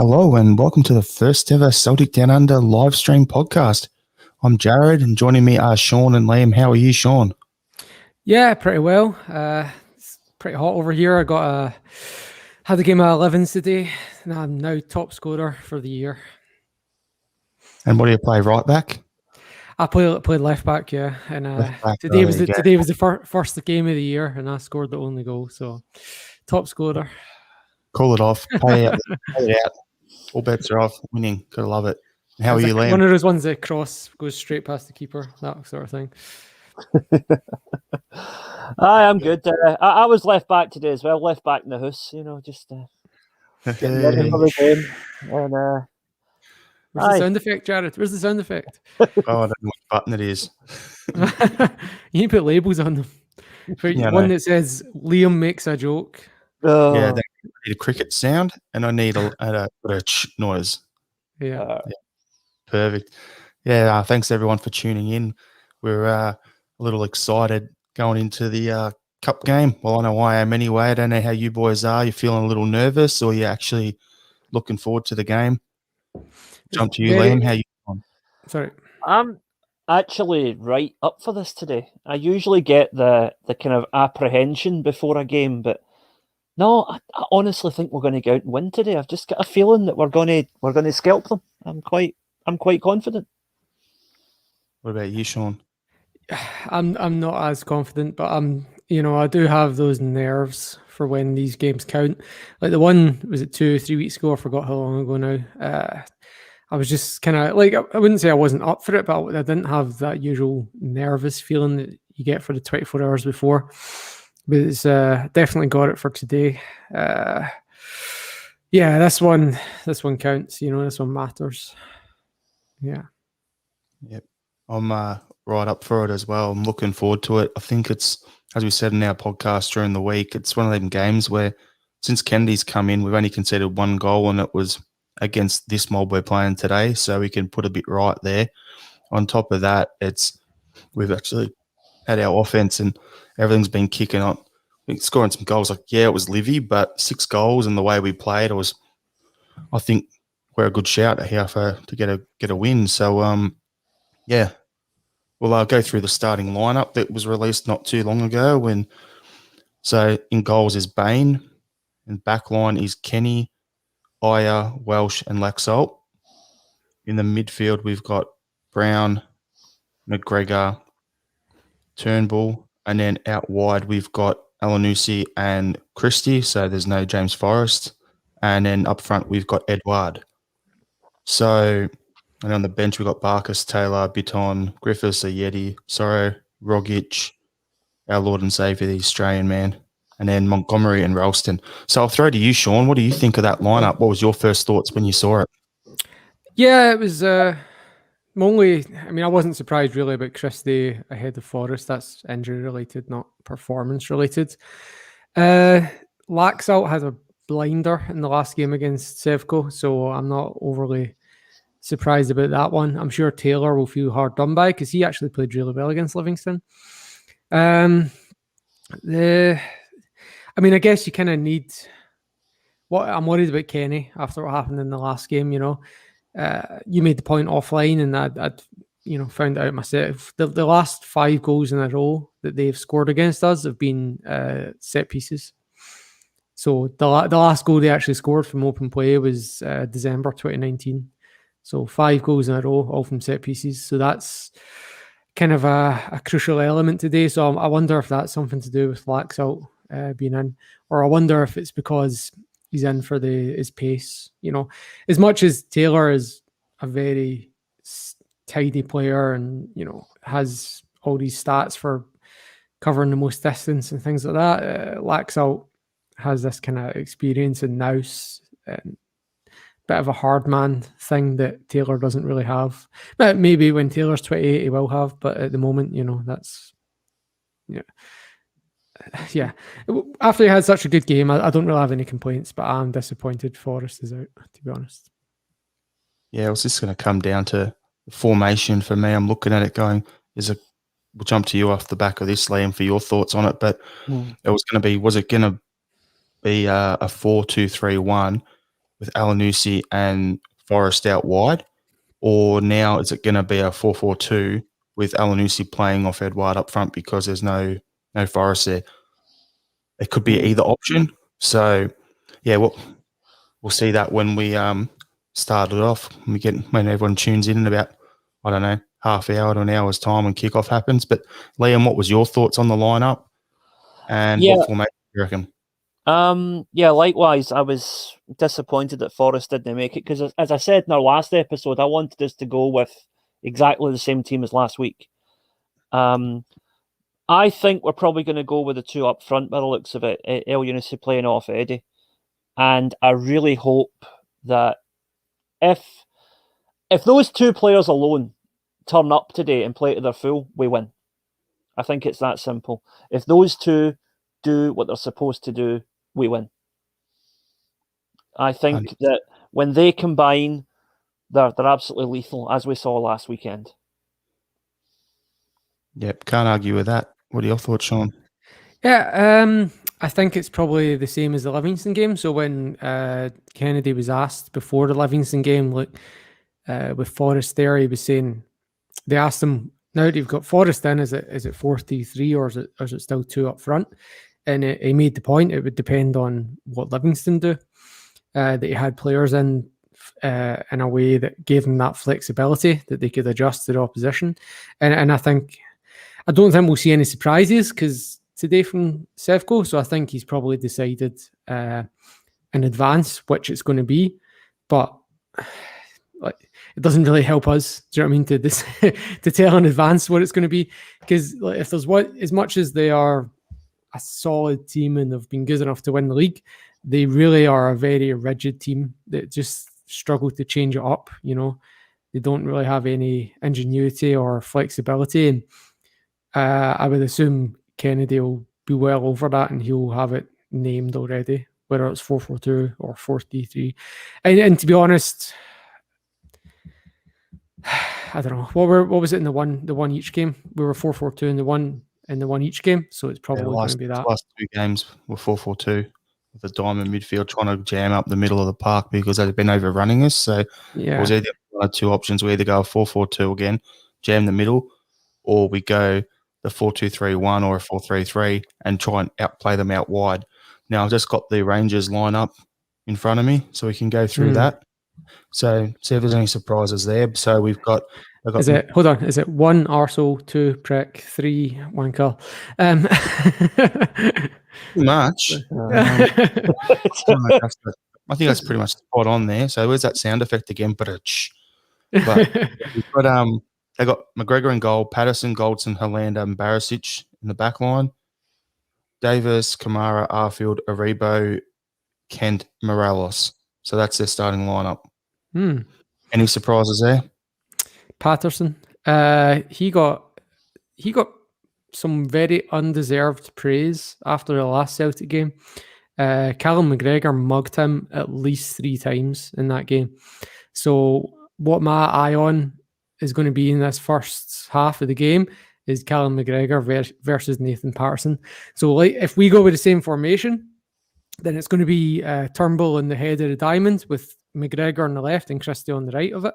Hello and welcome to the first ever Celtic Down Under live stream podcast. I'm Jared and joining me are Sean and Liam. How are you, Sean? Yeah, pretty well. It's pretty hot over here. Had a game of 11s today, and I'm now top scorer for the year. And what do you play, right back? I played left back, yeah. And today was the first game of the year, and I scored the only goal. So top scorer. Call it off. Pay it out. All bets are off. Winning. Gotta love it. How are you, Liam? One of those ones that cross goes straight past the keeper, that sort of thing. Hi, I'm good. I was left back today as well. Left back in the house, just getting ready for the game. And, where's the sound effect, Jared? Where's the sound effect? Oh, I don't know what button it is. You need to put labels on them. One that says Liam makes a joke. Yeah, I need a cricket sound and I need a noise. Yeah. Perfect. Yeah, thanks everyone for tuning in. We're a little excited going into the cup game. Well, I know I am anyway. I don't know how you boys are. You feeling a little nervous or you actually looking forward to the game? Jump to you, Liam. How you doing? Sorry. I'm actually right up for this today. I usually get the kind of apprehension before a game, but no, I honestly think we're going to go out and win today. I've just got a feeling that we're going to scalp them. I'm quite confident. What about you, Sean? I'm not as confident, but I do have those nerves for when these games count. Like the one, was it 2 or 3 weeks ago? I forgot how long ago now. I was just kind of like, I wouldn't say I wasn't up for it, but I didn't have that usual nervous feeling that you get for the 24 hours before. But it's definitely got it for today. Yeah, this one counts. This one matters. Yeah. Yep. I'm right up for it as well. I'm looking forward to it. I think it's, as we said in our podcast during the week, it's one of them games where since Kennedy's come in, we've only conceded one goal and it was against this mob we're playing today. So we can put a bit right there. On top of that, we've actually had our offense and everything's been kicking on. Scoring some goals, it was Livy, but 6 goals and the way we played, I think we're a good shout here to get a win. So yeah, we'll go through the starting lineup that was released not too long ago. So in goals is Bain, and backline is Kenny, Aya, Welsh, and Laxalt. In the midfield, we've got Brown, McGregor, Turnbull, and then out wide we've got Alanusi and Christie, so there's no James Forrest. And then up front we've got Edouard. So, and on the bench we've got Barkas, Taylor, Bitton, Griffiths, Ayeti, Sorrow, Rogic, our Lord and Saviour, the Australian man, and then Montgomery and Ralston. So I'll throw to you, Sean. What do you think of that lineup? What was your first thoughts when you saw it? Yeah, it was I wasn't surprised really about Christie ahead of Forrest. That's injury related, not performance related. Laxalt had a blinder in the last game against Sevco, so I'm not overly surprised about that one. I'm sure Taylor will feel hard done by because he actually played really well against Livingston. I guess you kind of need. What I'm worried about Kenny after what happened in the last game. You made the point offline, and I'd found out myself. The last 5 goals in a row that they've scored against us have been set pieces. So the last goal they actually scored from open play was December 2019. So 5 goals in a row, all from set pieces. So that's kind of a crucial element today. So I wonder if that's something to do with Laxalt being in, or I wonder if it's because he's in for his pace. As much as Taylor is a very tidy player and has all these stats for covering the most distance and things like that, Laxalt has this kind of experience in nous and bit of a hard man thing that Taylor doesn't really have. But maybe when Taylor's 28, he will have. But at the moment, that's yeah. After he had such a good game, I don't really have any complaints. But I'm disappointed Forrest is out, to be honest. Yeah, it was just going to come down to formation for me. I'm looking at it going, we'll jump to you off the back of this, Liam, for your thoughts on it. But it was it going to be a 4-2-3-1 with Alanusi and Forrest out wide, or now is it going to be a 4-4-2 with Alanusi playing off Edouard up front because there's no Forrest there? It could be either option. So, yeah, we'll see that when we start it off. When everyone tunes in about, I don't know, half hour to an hour's time when kickoff happens. But Liam, what was your thoughts on the lineup and what formation do you reckon? Likewise, I was disappointed that Forrest didn't make it because, as I said in our last episode, I wanted us to go with exactly the same team as last week. I think we're probably going to go with the two up front by the looks of it, Elyounoussi playing off Eddie. And I really hope that if those two players alone turn up today and play to their full, we win. I think it's that simple. If those two do what they're supposed to do, we win. I think that when they combine, they're absolutely lethal, as we saw last weekend. Yep, can't argue with that. What are your thoughts, Sean? Yeah, I think it's probably the same as the Livingston game. So when Kennedy was asked before the Livingston game, look, with Forrest there, he was saying, they asked him, now that you've got Forrest in, is it 4-3-3 or is it still two up front? And he made the point it would depend on what Livingston do, that he had players in a way that gave them that flexibility that they could adjust to the opposition. And I don't think we'll see any surprises because today from Sevco, so I think he's probably decided in advance which it's going to be, but it doesn't really help us. Do you know what I mean? To tell in advance what it's going to be, because if there's as much as they are a solid team and they've been good enough to win the league, they really are a very rigid team that just struggle to change it up. You know, they don't really have any ingenuity or flexibility, and I would assume Kennedy will be well over that and he'll have it named already, whether it's 4-4-2 or 4-3-3. And to be honest, I don't know. What was it in the one each game? We were 4-4-2 in the one each game, so it's probably going to be that. The last two games were 4-4-2 with a diamond midfield trying to jam up the middle of the park because they've been overrunning us. So it was either one or two options. We either go 4-4-2 again, jam the middle, or we go the 4-2-3-1 or a 4-3-3 and try and outplay them out wide. Now I've just got the Rangers lineup in front of me, so we can go through that. So see if there's any surprises there. So we've got. Is it 1 arsehole, 2 prick, 3 wanker? Too much. I think that's pretty much spot on there. So where's that sound effect again? But we've got they got McGregor in goal, Patterson, Goldson, Hollander, and Barisic in the back line. Davis, Kamara, Arfield, Aribo, Kent, Morales. So that's their starting lineup. Any surprises there? Patterson, he got some very undeserved praise after the last Celtic game. Callum McGregor mugged him at least 3 times in that game. So what my eye on is going to be in this first half of the game is Callum McGregor versus Nathan Patterson. So if we go with the same formation, then it's going to be Turnbull in the head of the diamond with McGregor on the left and Christie on the right of it.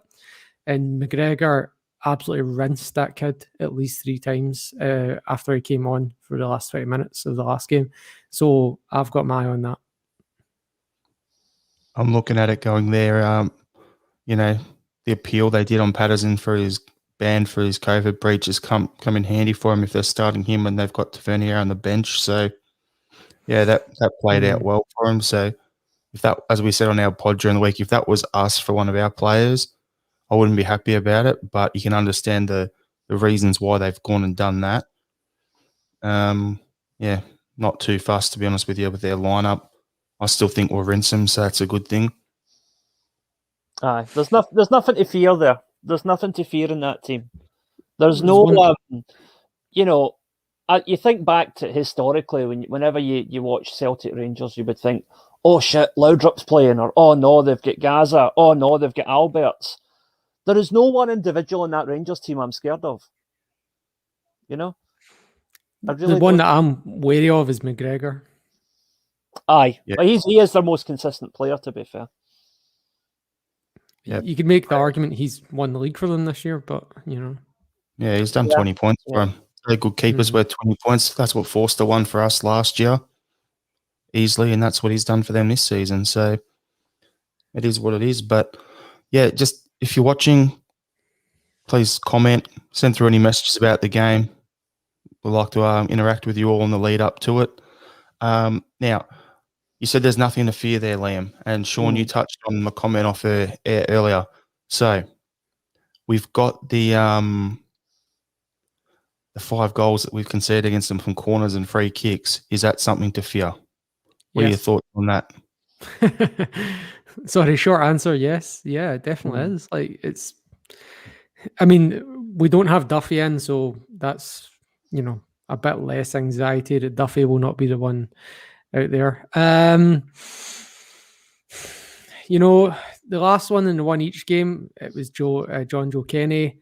And McGregor absolutely rinsed that kid at least 3 times after he came on for the last 20 minutes of the last game. So I've got my eye on that. I'm looking at it going there. The appeal they did on Patterson for his ban for his COVID breach has come in handy for him if they're starting him and they've got Tavernier on the bench. So, yeah, that played out well for him. So, if that, as we said on our pod during the week, if that was us for one of our players, I wouldn't be happy about it. But you can understand the reasons why they've gone and done that. Not too fussed, to be honest with you, with their lineup. I still think we'll rinse them, so that's a good thing. Aye, there's nothing to fear there. There's nothing to fear in that team. There's no, you think back to historically, whenever you watch Celtic Rangers, you would think, oh shit, Laudrup's playing, or oh no, they've got Gaza, oh no, they've got Alberts. There is no one individual in that Rangers team I'm scared of. You know? The one that I'm wary of is McGregor. Aye, yeah. He is their most consistent player, to be fair. Yep. You could make the argument he's won the league for them this year, but Yeah, he's done 20 points for him. Very good keepers worth 20 points. That's what Forster won for us last year, easily, and that's what he's done for them this season. So it is what it is. But yeah, just if you're watching, please comment, send through any messages about the game. We'd like to interact with you all in the lead up to it. Now, you said there's nothing to fear there, Liam. And Sean, you touched on my comment off air earlier. So we've got the 5 goals that we've conceded against them from corners and free kicks. Is that something to fear? What are your thoughts on that? Sorry, short answer, yes. Yeah, it definitely is. Like, I mean, we don't have Duffy in, so that's, a bit less anxiety that Duffy will not be the one out there. The last one and the one each game, it was John Joe Kenny.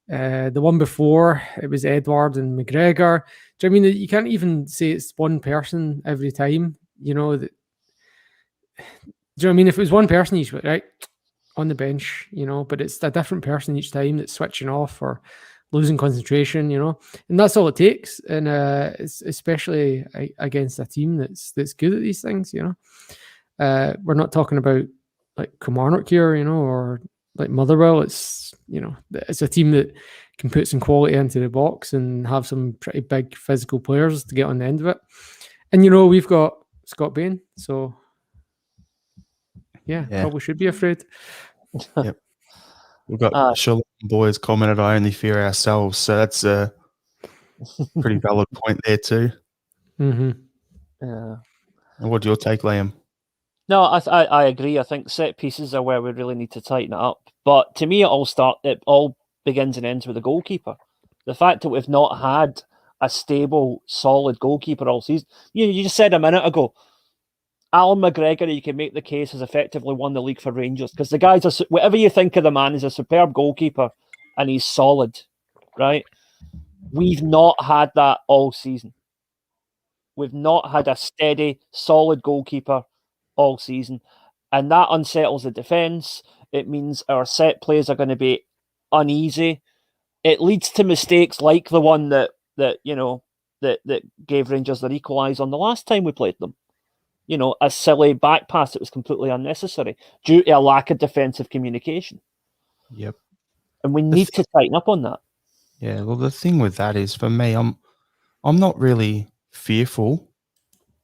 The one before, it was Edward and McGregor. Do you know what I mean? You can't even say it's one person every time. Do you know what I mean? If it was one person each, right, on the bench, but it's a different person each time that's switching off or losing concentration, and that's all it takes. And it's especially against a team that's good at these things, We're not talking about like Kilmarnock here, or like Motherwell. It's it's a team that can put some quality into the box and have some pretty big physical players to get on the end of it. And we've got Scott Bain, so yeah. Probably should be afraid. Yep. We've got Shalom boys commented, I only fear ourselves. So that's a pretty valid point there too. Mm-hmm. Yeah. And what's your take, Liam? No, I agree. I think set pieces are where we really need to tighten it up. But to me, it all begins and ends with the goalkeeper. The fact that we've not had a stable, solid goalkeeper all season. You just said a minute ago, Alan McGregor, you can make the case, has effectively won the league for Rangers because the guy's whatever you think of the man, is a superb goalkeeper and he's solid, right? We've not had that all season. We've not had a steady, solid goalkeeper all season, and that unsettles the defence. It means our set plays are going to be uneasy. It leads to mistakes like the one that gave Rangers their equalise on the last time we played them. A silly back pass that was completely unnecessary due to a lack of defensive communication. Yep. And we need to tighten up on that. Yeah, well, the thing with that is, for me, I'm not really fearful,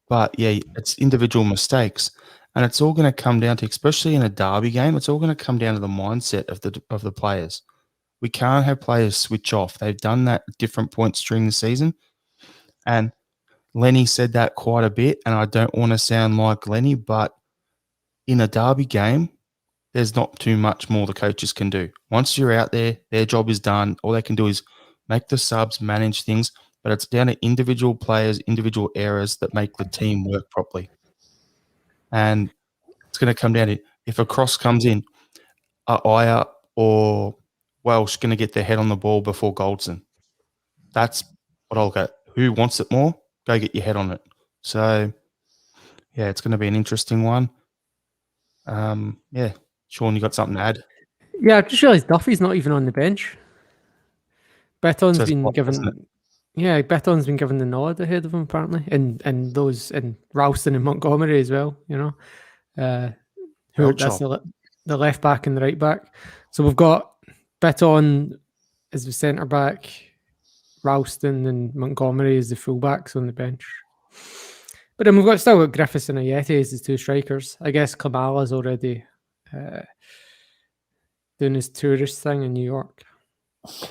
but yeah, it's individual mistakes, and it's all going to come down to, especially in a derby game, it's all going to come down to the mindset of the players. We can't have players switch off. They've done that at different points during the season, and Lenny said that quite a bit, and I don't want to sound like Lenny, but in a derby game, there's not too much more the coaches can do. Once you're out there, their job is done. All they can do is make the subs, manage things, but it's down to individual players, individual errors that make the team work properly. And it's going to come down to, if a cross comes in, are Aya or Welsh going to get their head on the ball before Goldson? That's what I'll go. Who wants it more? Go get your head on it. So, yeah, it's going to be an interesting one. Yeah. Sean, you got something to add? Yeah, I just realised Duffy's not even on the bench. Beton's been given... Yeah, Beton's been given the nod ahead of him, apparently. And those in Ralston and Montgomery as well, that's the left back and the right back. So we've got Beton as the centre back, Ralston and Montgomery as the fullbacks on the bench. But then we've still got Griffiths and Ayeti as the two strikers. I guess Kamala's already doing his tourist thing in New York.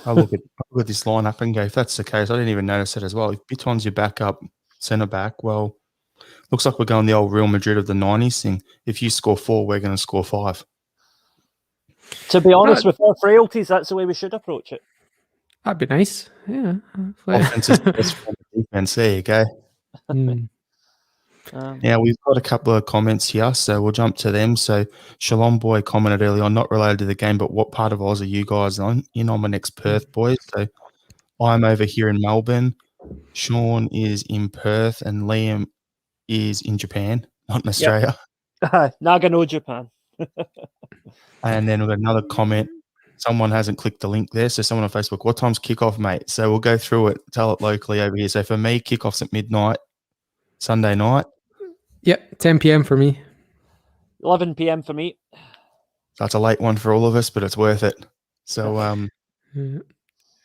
I look at this lineup and go, if that's the case, I didn't even notice it as well. If Beton's your backup centre back, well, looks like we're going the old Real Madrid of the 90s thing. If you score 4, we're going to score 5. To be honest, with our frailties, that's the way we should approach it. That'd be nice. Yeah. Offense is the best form of defense. There you go. Now, we've got a couple of comments here, so we'll jump to them. So, Shalom Boy commented earlier on, not related to the game, but what part of Oz are you guys on? I'm an ex-Perth boy, so I'm over here in Melbourne. Sean is in Perth, and Liam is in Japan, not in Australia. Nagano, Japan. And then we've got another comment. Someone hasn't clicked the link there. So someone on Facebook, what time's kickoff, mate? So we'll go through it, tell it locally over here. So for me, kickoff's at midnight, Sunday night. Yep, 10 p.m. for me. 11 p.m. for me. That's a late one for all of us, but it's worth it. So It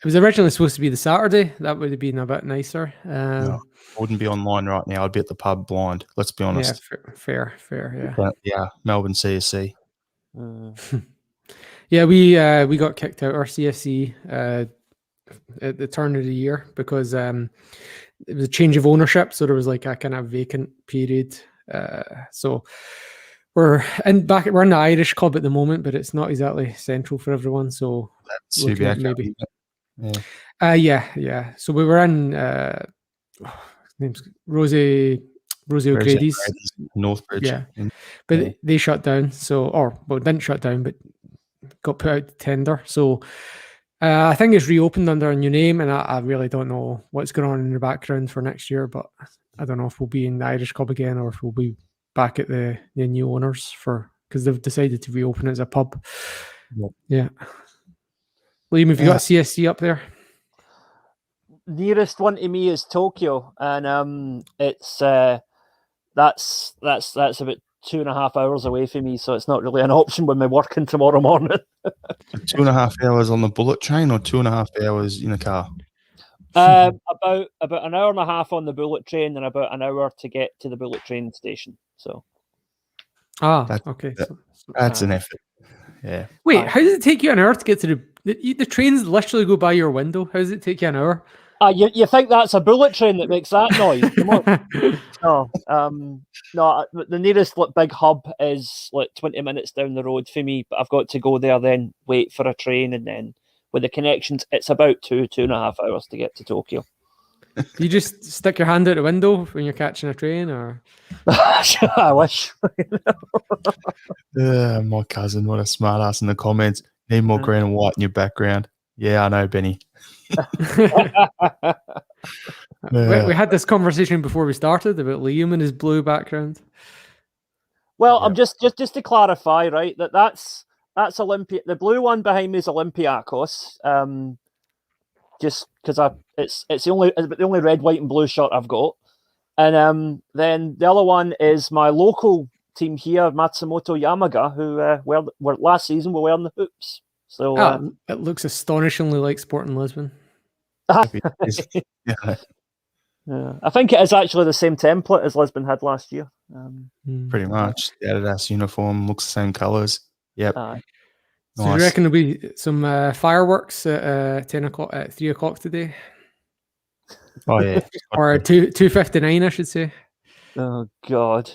was originally supposed to be the Saturday. That would have been a bit nicer. no, I wouldn't be online right now. I'd be at the pub blind. Let's be honest. Yeah, fair. Yeah. But yeah, Melbourne CSC. Yeah, we got kicked out our CSC at the turn of the year because it was a change of ownership, so there was like a kind of vacant period. So we're in the Irish club at the moment, but it's not exactly central for everyone. So looking at maybe, yeah. So we were in name's Rosie O'Grady's, Northbridge. yeah, but they shut down. So didn't shut down, but got put out to tender. So I think it's reopened under a new name, and I really don't know what's going on in the background for next year. But I don't know if we'll be in the Irish club again or if we'll be back at the new owners because they've decided to reopen it as a pub. Yeah. Liam, have you got CSC up there? Nearest one to me is Tokyo, and it's that's about 2.5 hours away from me, so it's not really an option when we're working tomorrow morning. 2.5 hours on the bullet train or 2.5 hours in a car? About an hour and a half on the bullet train and about an hour to get to the bullet train station. So okay. That's an effort. Yeah. Wait, how does it take you an hour to get to the trains literally go by your window? How does it take you an hour? You think that's a bullet train that makes that noise? Come on. No, the nearest big hub is like 20 minutes down the road for me, but I've got to go there, then wait for a train, and then with the connections, it's about 2.5 hours to get to Tokyo. Do you just stick your hand out the window when you're catching a train, or? I wish. My cousin, what a smart ass in the comments. Need more green and white in your background. Yeah, I know, Benny. We had this conversation before we started about Liam and his blue background. Well, I'm just to clarify, right? That's Olympia. The blue one behind me is Olympiacos. Just because it's the only red, white, and blue shirt I've got, and then the other one is my local team here, Matsumoto Yamaga, who were last season were wearing the hoops. So it looks astonishingly like Sporting Lisbon. Yeah. I think it is actually the same template as Lisbon had last year. Pretty much. The Adidas uniform looks the same colours. Yep. So you reckon there'll be some fireworks at 10 o'clock, at 3 o'clock today? Oh yeah. Or 2:59, I should say. Oh God.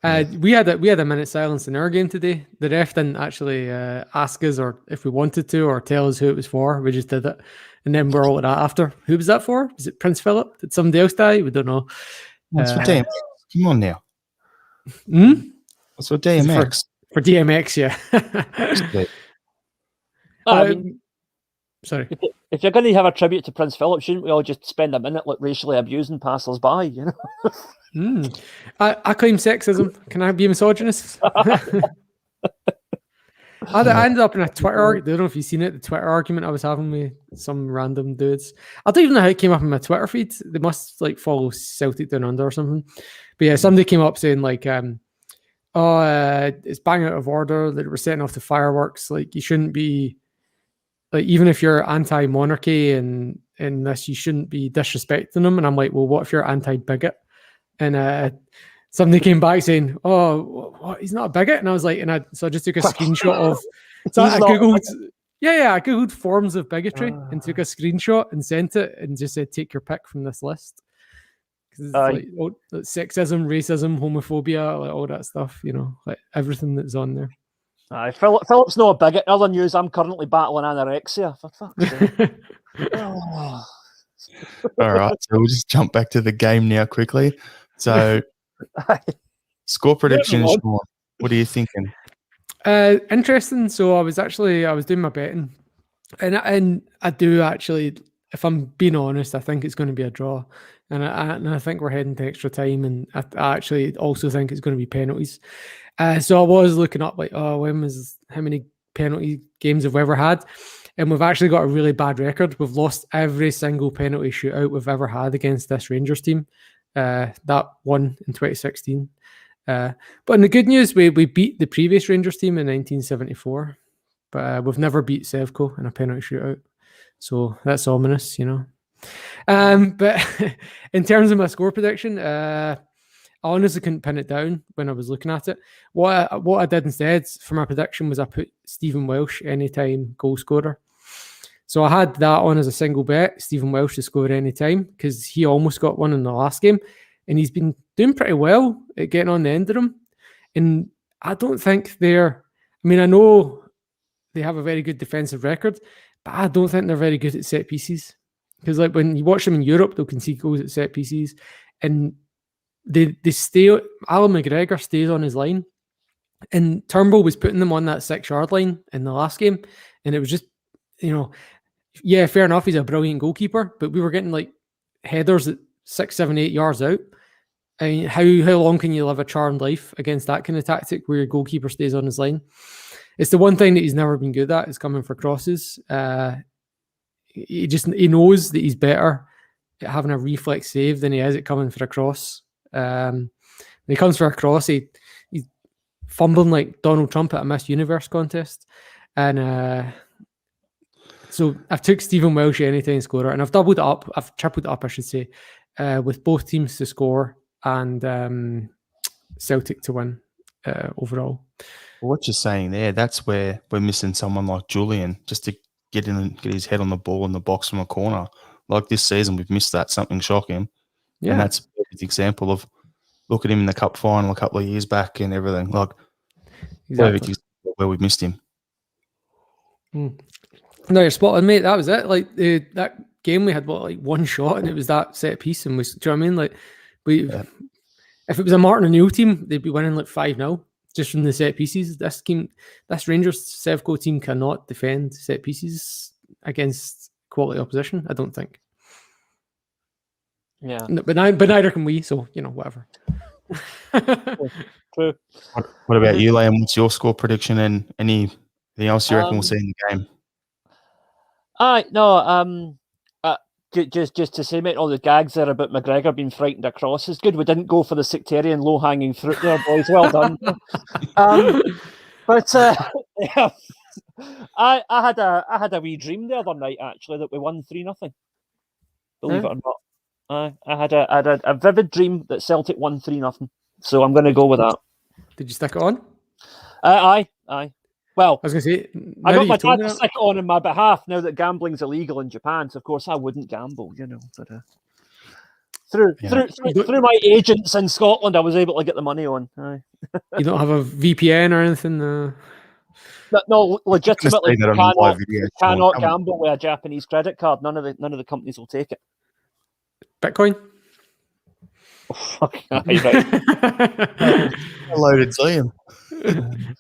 We had a minute silence in our game today. The ref didn't actually ask us or if we wanted to or tell us who it was for. We just did it, and then we're all at that after. Who was that for? Was it Prince Philip? Did somebody else die? We don't know. That's for DMX. Come on now. That's for DMX. For DMX, yeah. I mean, sorry. If you're going to have a tribute to Prince Philip, shouldn't we all just spend a minute like racially abusing passers-by? You know. I claim sexism. Can I be a misogynist? I ended up in a Twitter argument. I don't know if you've seen it. The Twitter argument I was having with some random dudes. I don't even know how it came up in my Twitter feed. They must like follow Celtic Down Under or something. But yeah, somebody came up saying like, it's bang out of order that we're setting off the fireworks. Like you shouldn't be, like even if you're anti-monarchy and this, you shouldn't be disrespecting them. And I'm like, well, what if you're anti-bigot? And somebody came back saying, "Oh, what? He's not a bigot." And I was like, so I just took a screenshot of. So I googled, I googled forms of bigotry and took a screenshot and sent it and just said, "Take your pick from this list." Because it's like sexism, racism, homophobia, like all that stuff. You know, like everything that's on there. Philip's not a bigot. In other news, I'm currently battling anorexia. For fuck's sake. All right, so we'll just jump back to the game now quickly. So, score prediction, Sean. What are you thinking? Interesting. So I was doing my betting, and I do actually, if I'm being honest, I think it's going to be a draw. And I think we're heading to extra time, and I actually also think it's going to be penalties. So I was looking up like, how many penalty games have we ever had? And we've actually got a really bad record. We've lost every single penalty shootout we've ever had against this Rangers team. That one in 2016. But in the good news, we beat the previous Rangers team in 1974, but we've never beat Sevco in a penalty shootout. So that's ominous, you know. But in terms of my score prediction, I honestly couldn't pin it down when I was looking at it. What I did instead for my prediction was I put Stephen Welsh anytime goal scorer. So I had that on as a single bet, Stephen Welsh to score anytime, because he almost got one in the last game, and he's been doing pretty well at getting on the end of them. And I don't think I know they have a very good defensive record, but I don't think they're very good at set pieces. Because like when you watch them in Europe, they'll concede goals at set pieces, and they stay. Alan McGregor stays on his line, and Turnbull was putting them on that 6-yard line in the last game, and it was just, yeah, fair enough, he's a brilliant goalkeeper, but we were getting like headers at 6, 7, 8 yards out. I mean, how long can you live a charmed life against that kind of tactic where your goalkeeper stays on his line? It's the one thing that he's never been good at, is coming for crosses. He knows that he's better at having a reflex save than he is at coming for a cross. When he comes for a cross, he's fumbling like Donald Trump at a Miss Universe contest. And so I've took Stephen Welsh anytime scorer, and I've tripled it up, I should say, with both teams to score and Celtic to win overall. Well, what you're saying there, that's where we're missing someone like Julian just to get in and get his head on the ball in the box from a corner. Like this season, we've missed that, something shocking. Yeah. And that's a perfect example of, look at him in the cup final a couple of years back and everything. Like, exactly where we've missed him. No, you're spot on, mate. That was it. Like that game, we had one shot, and it was that set piece. And do you know what I mean? Like if it was a Martin O'Neill team, they'd be winning like 5-0 just from the set pieces. This Rangers Sevco team cannot defend set pieces against quality opposition, I don't think. Yeah, but neither can we. So whatever. True. What about you, Liam? What's your score prediction, and anything else you reckon we'll see in the game? Just to say, mate, all the gags there about McGregor being frightened across is good. We didn't go for the sectarian low-hanging fruit there, boys. Well done. Yeah, I had a wee dream the other night, actually, that we won 3-0. Believe it or not. I had a vivid dream that Celtic won 3-0. So I'm going to go with that. Did you stick it on? Aye. Well, I was going to say, I got my dad to stick it on my behalf now that gambling's illegal in Japan. So of course I wouldn't gamble, But through my agents in Scotland, I was able to get the money on. Aye. You don't have a VPN or anything? No, legitimately, you cannot gamble with a Japanese credit card. None of the companies will take it. Bitcoin? Oh, right. Loaded Liam.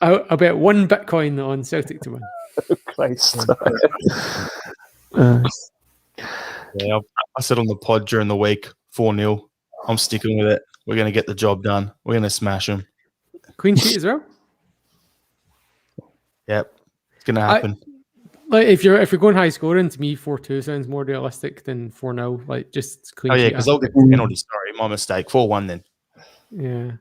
I bet 1 Bitcoin on Celtic to win. Oh, Christ. Yeah, I said on the pod during the week, 4-0. I'm sticking with it. We're going to get the job done. We're going to smash them. Clean sheet as well? Yep. It's going to happen. If you're going high scoring, to me, 4-2 sounds more realistic than 4-0. Like, just clean sheet. Oh, yeah, because they'll get the penalty. Sorry, my mistake. 4-1 then. Yeah.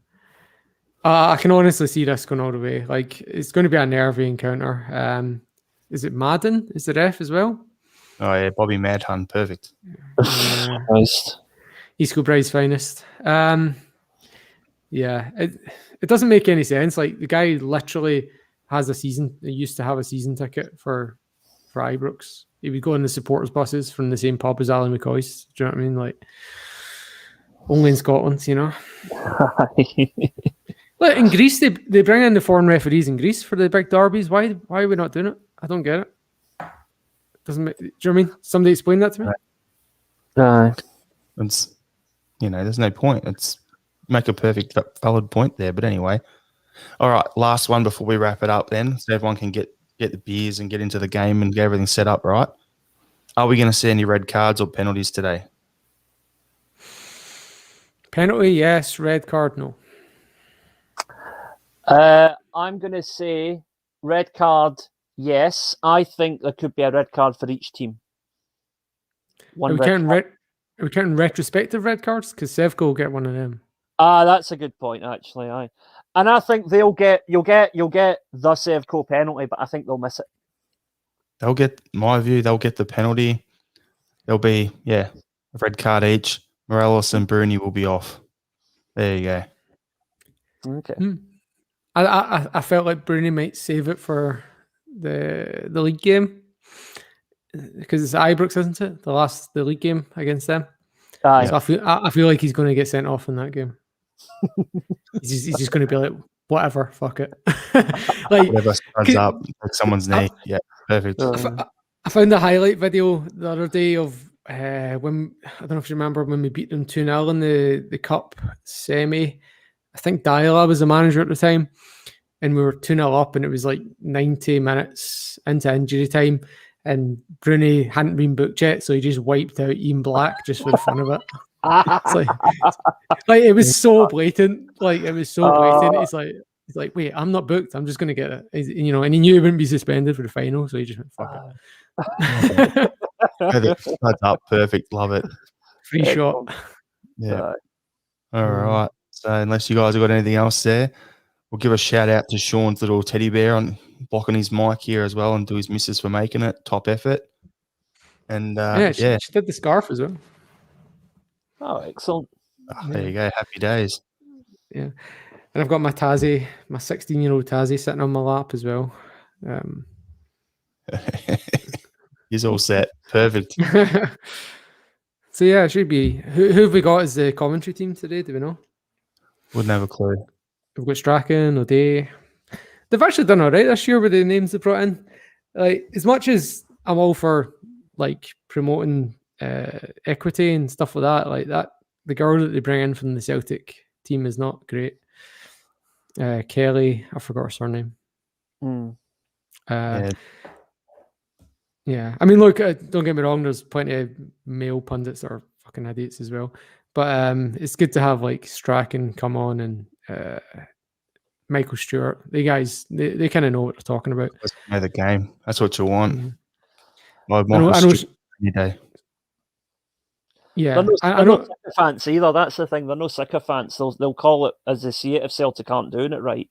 I can honestly see this going all the way. Like, it's going to be a nervy encounter. Is it Madden? Is the ref as well? Oh, yeah, Bobby Madden. Perfect. East Kilbrae's finest. Yeah, it doesn't make any sense. Like, the guy literally has he used to have a season ticket for Ibrox. He would go in the supporters' buses from the same pub as Alan McCoy's. Do you know what I mean? Like, only in Scotland, Look, in Greece, they bring in the foreign referees in Greece for the big derbies. Why are we not doing it? I don't get it. Do you know what I mean? Somebody explain that to me. It's there's no point. It's make a perfect valid point there. But anyway, all right, last one before we wrap it up then, so everyone can get the beers and get into the game and get everything set up, right? Are we going to see any red cards or penalties today? Penalty, yes. Red card, no. I'm going to say red card, yes. I think there could be a red card for each team. Are we counting retrospective red cards? Because Sevco will get one of them. That's a good point, actually. And I think you'll get the Sevco penalty, but I think they'll miss it. They'll get, in my view, they'll get the penalty. There'll be, a red card each. Morelos and Bruni will be off. There you go. Okay. I felt like Bruni might save it for the league game because it's Ibrox, isn't it? The league game against them. Aye. So I feel like he's going to get sent off in that game. he's just going to be like, whatever, fuck it. Like whatever stands up, like someone's knee. Yeah, perfect. I found a highlight video the other day of when, I don't know if you remember when we beat them 2-0 in the cup semi. I think Diala was the manager at the time, and we were 2-0 up, and it was like 90 minutes into injury time, and Bruni hadn't been booked yet, so he just wiped out Ian Black just for the fun of it. It's like it was so blatant. Like it was so blatant. It's like, wait, I'm not booked. I'm just gonna get it. And he knew he wouldn't be suspended for the final, so he just went, fuck it. That's up, perfect. Love it. Free shot. Yeah. All right. So unless you guys have got anything else there, we'll give a shout out to Sean's little teddy bear on blocking his mic here as well, and to his missus for making it. Top effort. And she did the scarf as well. Oh, excellent. There you go. Happy days. Yeah. And I've got my Tassie, my 16-year-old Tassie sitting on my lap as well. He's all set. Perfect. So yeah, it should be. Who have we got as the commentary team today? Do we know? Wouldn't have a clue. We've got Strachan, O'Day. They've actually done all right this year with the names they brought in. Like, as much as I'm all for like promoting equity and stuff like that, the girl that they bring in from the Celtic team is not great. Kelly, I forgot her surname. Yeah, I mean, look, don't get me wrong. There's plenty of male pundits that are fucking idiots as well. But it's good to have like Strachan come on and Michael Stewart. The guys, they kind of know what they're talking about. Know the game. That's what you want. I know, any day. Yeah, they're no sycophants either. That's the thing. They're no sycophants. They'll call it as they see it if Celtic aren't doing it right,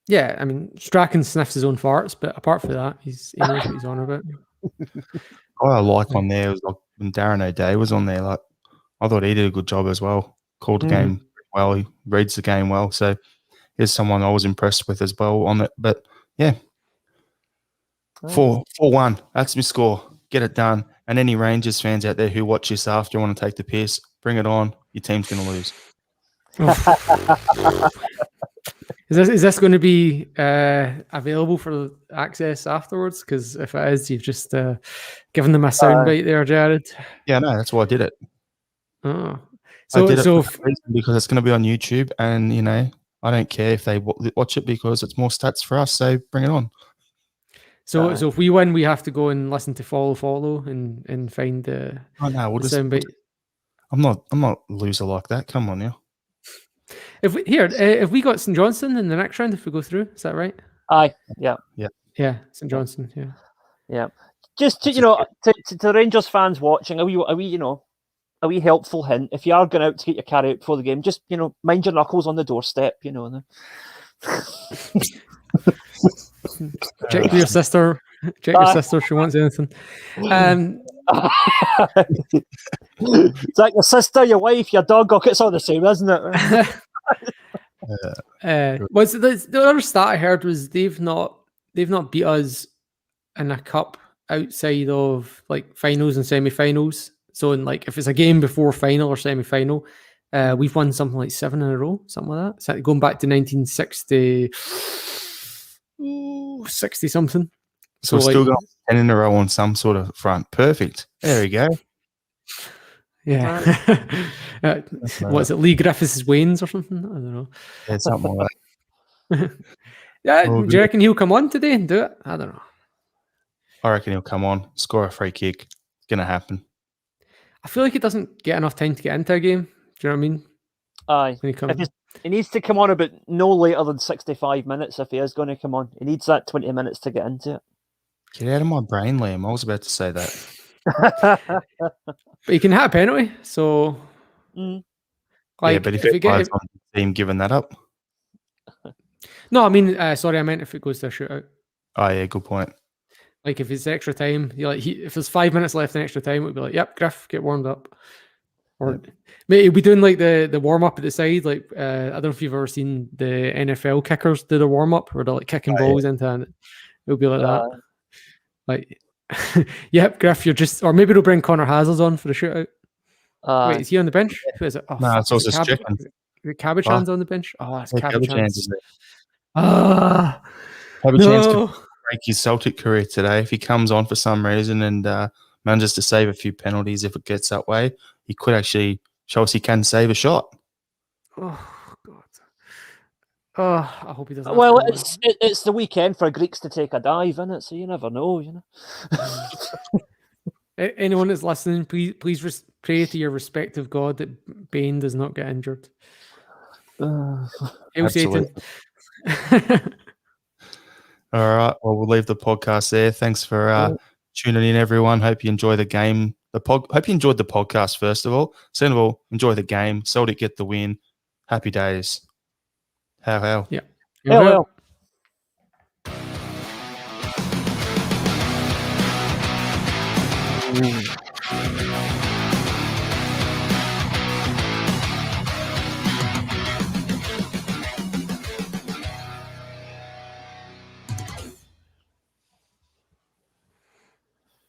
Yeah, I mean, Strachan sniffs his own farts, but apart from that, he knows what he's on about. What I like on there was like when Darren O'Day was on there. Like, I thought he did a good job as well. Called the game well. He reads the game well. So here's someone I was impressed with as well on it. But yeah, 4-1. That's my score. Get it done. And any Rangers fans out there who watch this after want to take the piss, bring it on. Your team's going to lose. Is this going to be available for access afterwards? Because if it is, you've just given them a soundbite there, Jared. Yeah, no, that's why I did it. Oh, I did it because it's going to be on YouTube, and I don't care if they watch it because it's more stats for us. So bring it on. So if we win, we have to go and listen to follow and find the. Oh no, we'll just. Soundbite. I'm not a loser like that. Come on now. If we got St Johnstone in the next round, if we go through, is that right? Aye, yeah, St Johnstone, yeah. Just to to Rangers fans watching, a wee helpful hint. If you are going out to get your car out before the game, just mind your knuckles on the doorstep. Check with your sister. Check your sister. She wants anything. It's like your sister, your wife, your dog. It's all the same, isn't it? The other stat I heard was they've not beat us in a cup outside of like finals and semi-finals. So in like if it's a game before final or semi-final, we've won something like 7 in a row, something like that. So going back to 1960, 60 something. So we're still going 10 in a row on some sort of front. Perfect. There we go. Yeah. What's it? Lee Griffiths' Wains or something? I don't know. Yeah, something like that. Yeah, do you reckon he'll come on today and do it? I don't know. I reckon he'll come on, score a free kick. It's going to happen. I feel like he doesn't get enough time to get into a game. Do you know what I mean? Aye. When he comes. He needs to come on about no later than 65 minutes if he is going to come on. He needs that 20 minutes to get into it. Get out of my brain, Liam. I was about to say that. But he can hit a penalty, so Yeah, but if it gets on the team giving that up. No, I mean, sorry, I meant if it goes to a shootout. Oh yeah, good point. Like if it's extra time, if there's 5 minutes left in extra time, it would be like, yep, Griff, get warmed up. Or maybe he'll be doing like the warm up at the side. Like I don't know if you've ever seen the NFL kickers do the warm up where they're like kicking balls into, and it'll be like that. Like, yep, Griff, you're just, or maybe they'll bring Connor Hazels on for the shootout. Wait, is he on the bench? Who is it? Oh, no, it's also chicken. Cabbage Hands on the bench. Oh, it's Cabbage Hands. Cabbage Hands could break his Celtic career today if he comes on for some reason and manages to save a few penalties. If it gets that way, he could actually show us he can save a shot. Oh God! Oh, I hope he doesn't. Well, it's the weekend for Greeks to take a dive, isn't it? So you never know, you know. Anyone that's listening, please pray to your respective God that Bane does not get injured. Hail Satan. All right. Well, we'll leave the podcast there. Thanks for tuning in, everyone. Hope you enjoy the game. Hope you enjoyed the podcast, first of all. Second of all, enjoy the game. Celtic get the win. Happy days. How? Yeah. How.